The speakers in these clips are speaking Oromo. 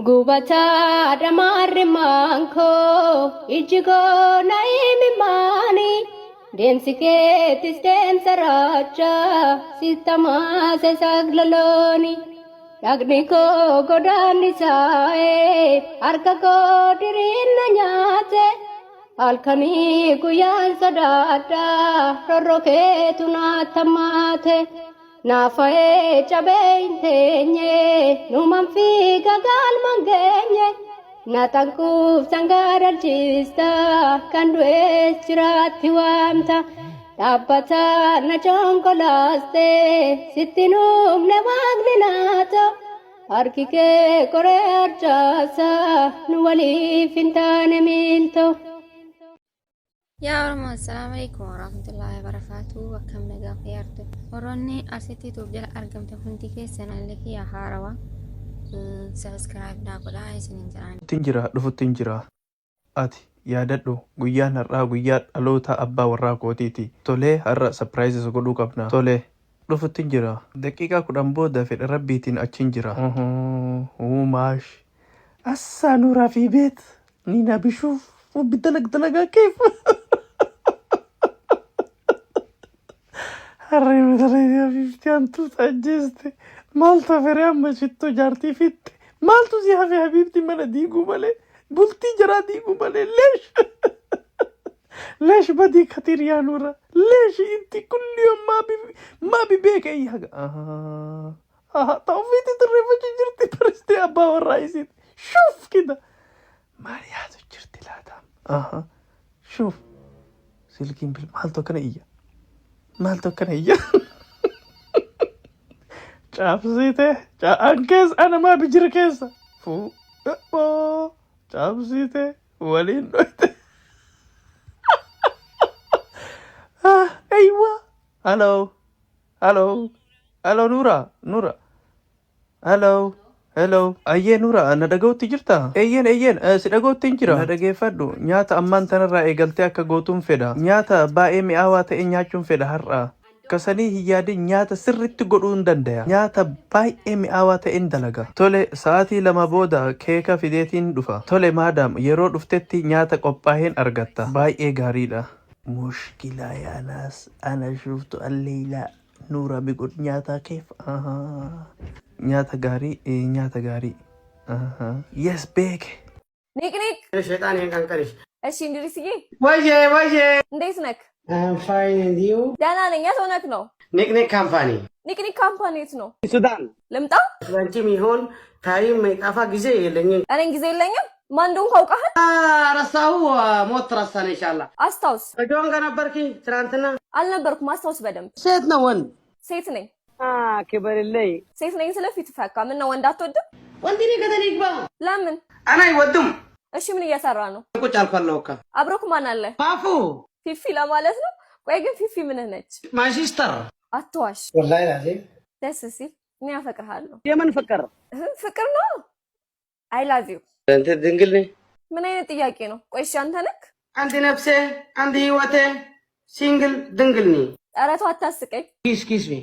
Gubata damare manko ijigo naimi mani demsike tisden saracha sitama se saglaloni yagniko godani sae arkako dirin nyate alkani guyan sadata roroke tunatamate Nafae chabentenye numanfi gagal mangenye natanku sangaran chista kandwe chirati wamta tapata na chongolaste sitinum ne wagninata arkike kore archasa nuwali fintane milto يا ورما السلام عليكم ورحمة الله وبركاته وكم نجا خيارته وراني أرسلتي توبجل أرقم تفنتي كيسنا اللي هي حاروا سبسكرايب ناقول عايزين نجران Tinjira dhufu tinjira ati yaadadhu guyyaan har'aa guyyaa dhaloota abbaa warraa kootiiti tolee har'a surprises godhuu qabna tolee dhufu tinjira daqiiqaa 10 booda fedha rabbiitiin achiin jira maash assaa nuuraa fi beet niina bishuuf dalagaa keef harree madalayyaa 50 antu tajjeeste maaltu fere amma shitto jaartii fitte maaltu si hafe habiibti mana diiguu malee bultii jaraa diiguu malee leesh badii katir yaa nuura leesh inti kulli yoom maa beeka ii haga ta'ufiiti tirreeffachuu jirti baristee abbaa warraa isiit shuuf kida maal yaadu jirti laataam shuuf silkiin bil maaltu akkana iyya Chapsite, anches anama bijir kesa. Fu, chapsite, walin doite. Aywa. Hello, Nura. Hello. Ayye Nura, na dhagawutti jirta? Eyyen, si dhagawutti jira. Na dhageeffadhu, nyaata ammaan tanarraa eegaltee akka gootuun fedha. Nyaata baay'ee mi'aawaa ta'e nyaachuun fedha har'a. Kasanii hiyyaadin nyaata sirritti godhuu dandaya. Nyaata baay'ee mi'aawaa ta'een dalaga. Tole sa'aatii 2 booda keeka fideetiin dhufa. Tole maadaam yeroo dhuftetti nyaata qophaa'een argatta. Baay'ee gaariidha. Mushkilaa yaanaas ana shuftu alleeylaa nuura biqut nyaata keef. Nyaata gaarii. Yes beeke. Nik. Shaitan yang kankanis. እሺ እንድሪስዬ Waje. እንዴት ነክ? I'm fine and you? ደህና ነኝ። የት ሆነክ ነው? Nick company. ኒክኒክ ካምፓኒ የት ነው? Sudan. ልምጣ? Lanchi mihon ታይም ጠፋ ጊዜ የለኝም። እኔን ጊዜ የለኝም። ማን እንደሆንኩ አውቃለህ? ረሳሁ ሞት ረሳን ኢንሻአላህ። አስታውስ። በጆን ጋር ነበርኪ ትናንትና? አልነበርኩም። አስታውስ በደንብ። ሴት ነው ወንድ? ሴት ነኝ። ክበርልኝ። ሴት ነኝ ስለ ፊት ፈካ። ምን ነው ወንድ አትወድም? ወንድ ነው ገደል ይግባ። ለምን? አና አይወድም። እሺ ምን እየሰራ ነው? ቁጭ አልኳለሁ እኮ። አብሮክ ማን አለ? ፋፉ። ፊፊ ለማለት ነው። ቆይ ግን ፊፊ ምን ነች? ማይ ሲስተር። አትዋሽ። ወላሂ ላዚ ደስ ሲል እኔ አፈቅርሃለሁ። የምን ፍቅር? ፍቅር ነው። አይ ላቭ ዩ። አንተ ድንግል ነህ? ምን አይነት ጥያቄ ነው? ቆይ እሺ አንተ ነክ? አንድ ነፍሴ አንድ ህይወቴ ሲንግል ድንግል ነኝ። ኧረ ተው አታስቀኝ። ኪስ ሚ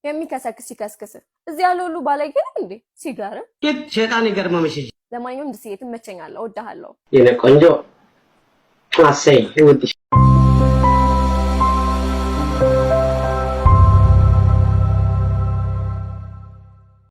የሚከሰክስ ይከስክስ። እዚህ ያለው ሁሉ ባለጌ ነው እንዴ? ሲጋር ኪት ሸይጣን ይገርመምሽ። ለማንኛውም ደስ ይተመቸኛለሁ። እወድሃለሁ የኔ ቆንጆ አሰይ ይወድሽ